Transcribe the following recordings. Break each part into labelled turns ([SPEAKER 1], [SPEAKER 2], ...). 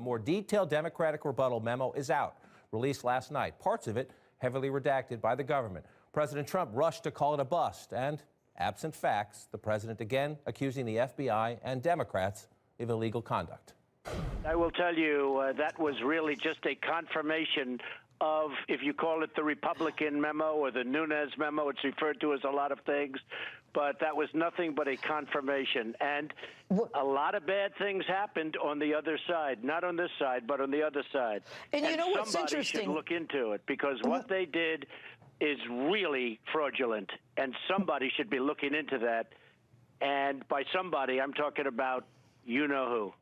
[SPEAKER 1] more detailed Democratic rebuttal memo is out, released last night. Parts of it heavily redacted by the government. President Trump rushed to call it a bust, and absent facts, the president again accusing the FBI and Democrats of illegal conduct.
[SPEAKER 2] I will tell you that was really just a confirmation of, if you call it the Republican memo or the Nunes memo, it's referred to as a lot of things, but that was nothing but a confirmation. And a lot of bad things happened on the other side, not on this side, but on the other side.
[SPEAKER 3] And you know what's
[SPEAKER 2] somebody
[SPEAKER 3] interesting?
[SPEAKER 2] should look into it, because what they did is really fraudulent, and somebody should be looking into that. And by somebody, I'm talking about you-know-who.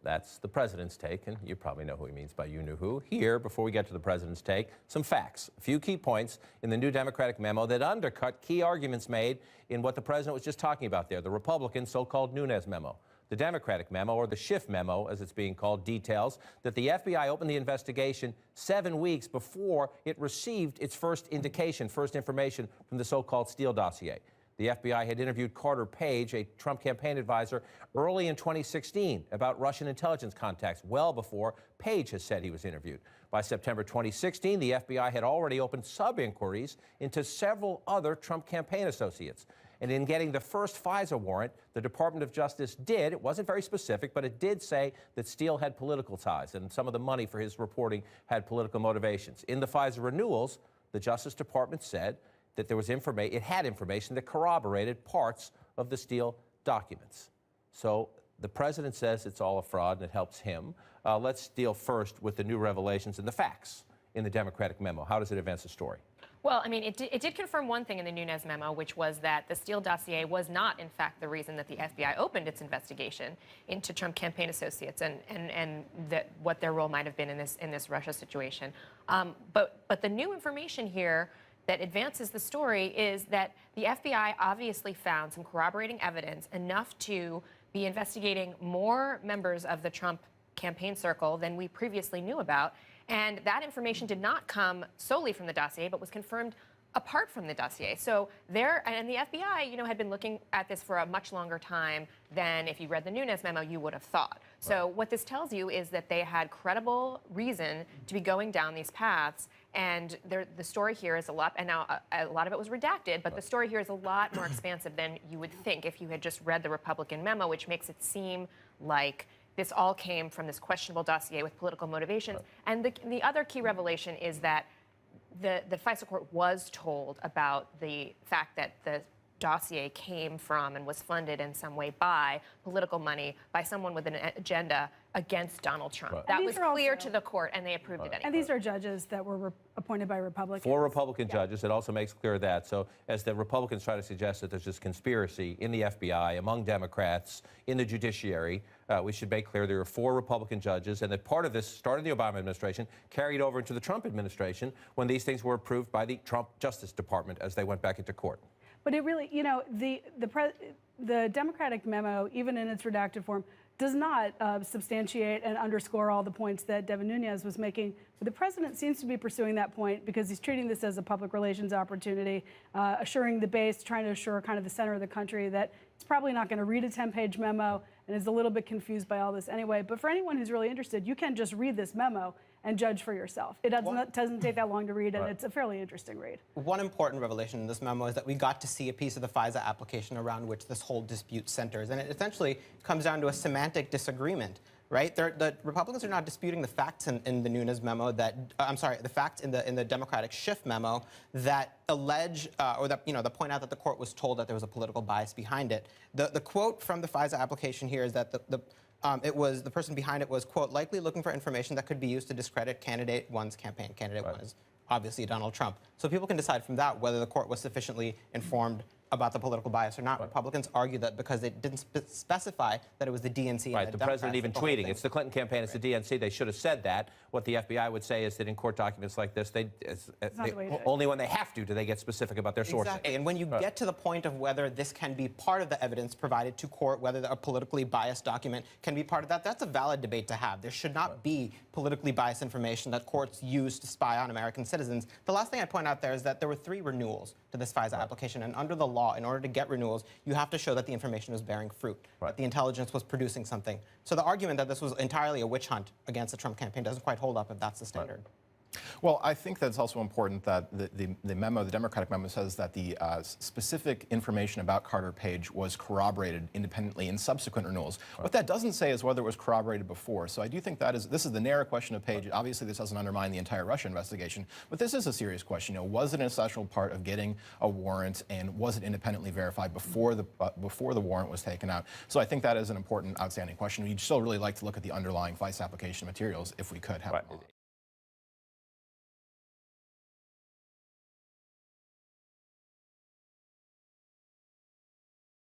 [SPEAKER 1] That's the president's take, and you probably know who he means by you-know-who. Here, before we get to the president's take, some facts. A few key points in the new Democratic memo that undercut key arguments made in what the president was just talking about there, the Republican so-called Nunes memo. The Democratic memo, or the Schiff memo, as it's being called, details that the FBI opened the investigation 7 weeks before it received its first information from the so-called Steele dossier. The FBI had interviewed Carter Page, a Trump campaign advisor, early in 2016 about Russian intelligence contacts, well before Page has said he was interviewed. By September 2016, the FBI had already opened sub-inquiries into several other Trump campaign associates. And in getting the first FISA warrant, the Department of Justice did, it wasn't very specific, but it did say that Steele had political ties and some of the money for his reporting had political motivations. In the FISA renewals, the Justice Department said that there was it had information that corroborated parts of the Steele documents. So the president says it's all a fraud and it helps him. Let's deal first with the new revelations and the facts in the Democratic memo. How does it advance the story?
[SPEAKER 4] Well, I mean, it did confirm one thing in the Nunes memo, which was that the Steele dossier was not, in fact, the reason that the FBI opened its investigation into Trump campaign associates and what their role might have been in this Russia situation. But the new information here that advances the story is that the FBI obviously found some corroborating evidence enough to be investigating more members of the Trump campaign circle than we previously knew about. And that information did not come solely from the dossier, but was confirmed apart from the dossier. So and the FBI, had been looking at this for a much longer time than if you read the Nunes memo, you would have thought. So what this tells you is that they had credible reason to be going down these paths. And the story here is a lot, and now a lot of it was redacted, but the story here is a lot more expansive than you would think if you had just read the Republican memo, which makes it seem like this all came from this questionable dossier with political motivations. And the other key revelation is that the FISA court was told about the fact that the dossier came from and was funded in some way by political money, by someone with an agenda against Donald Trump.
[SPEAKER 1] Right.
[SPEAKER 4] That was clear to the court, and they approved it anyway.
[SPEAKER 5] And these are judges that were appointed by Republicans.
[SPEAKER 1] 4 Republican judges. It also makes clear that. So as the Republicans try to suggest that there's this conspiracy in the FBI, among Democrats, in the judiciary, we should make clear there are 4 Republican judges, and that part of this started in the Obama administration, carried over into the Trump administration when these things were approved by the Trump Justice Department as they went back into court.
[SPEAKER 5] But it really, the Democratic memo, even in its redacted form, does not substantiate and underscore all the points that Devin Nunes was making. But the president seems to be pursuing that point because he's treating this as a public relations opportunity, assuring the base, trying to assure kind of the center of the country that it's probably not going to read a 10-page memo and is a little bit confused by all this anyway. But for anyone who's really interested, you can just read this memo and judge for yourself. It doesn't take that long to read, and it's a fairly interesting read.
[SPEAKER 6] One important revelation in this memo is that we got to see a piece of the FISA application around which this whole dispute centers. And it essentially comes down to a semantic disagreement, right? The Republicans are not disputing the facts in the Nunes memo the facts in the Democratic Schiff memo that allege, or that point out that the court was told that there was a political bias behind it. The quote from the FISA application here is that the person behind it was, quote, likely looking for information that could be used to discredit candidate one's campaign. Candidate one is obviously Donald Trump. So people can decide from that whether the court was sufficiently informed about the political bias or not. Republicans argue that because they didn't specify that it was the DNC.
[SPEAKER 1] Right, the president even tweeting, it's the Clinton campaign, it's the DNC. They should have said that. What the FBI would say is that in court documents like this, only when they have to do they get specific about their sources.
[SPEAKER 6] Exactly, and when you get to the point of whether this can be part of the evidence provided to court, whether a politically biased document can be part of that, that's a valid debate to have. There should not be politically biased information that courts use to spy on American citizens. The last thing I'd point out there is that there were 3 renewals to this FISA application, and under the law, in order to get renewals, you have to show that the information was bearing fruit, that the intelligence was producing something. So the argument that this was entirely a witch hunt against the Trump campaign doesn't quite hold up if that's the standard.
[SPEAKER 3] Well, I think that it's also important that the memo, the Democratic memo, says that the specific information about Carter Page was corroborated independently in subsequent renewals. What that doesn't say is whether it was corroborated before. So I do think this is the narrow question of Page. Obviously, this doesn't undermine the entire Russia investigation, but this is a serious question. You know, was it an essential part of getting a warrant, and was it independently verified before the warrant was taken out? So I think that is an important, outstanding question. We'd still really like to look at the underlying FICE application materials if we could have them all.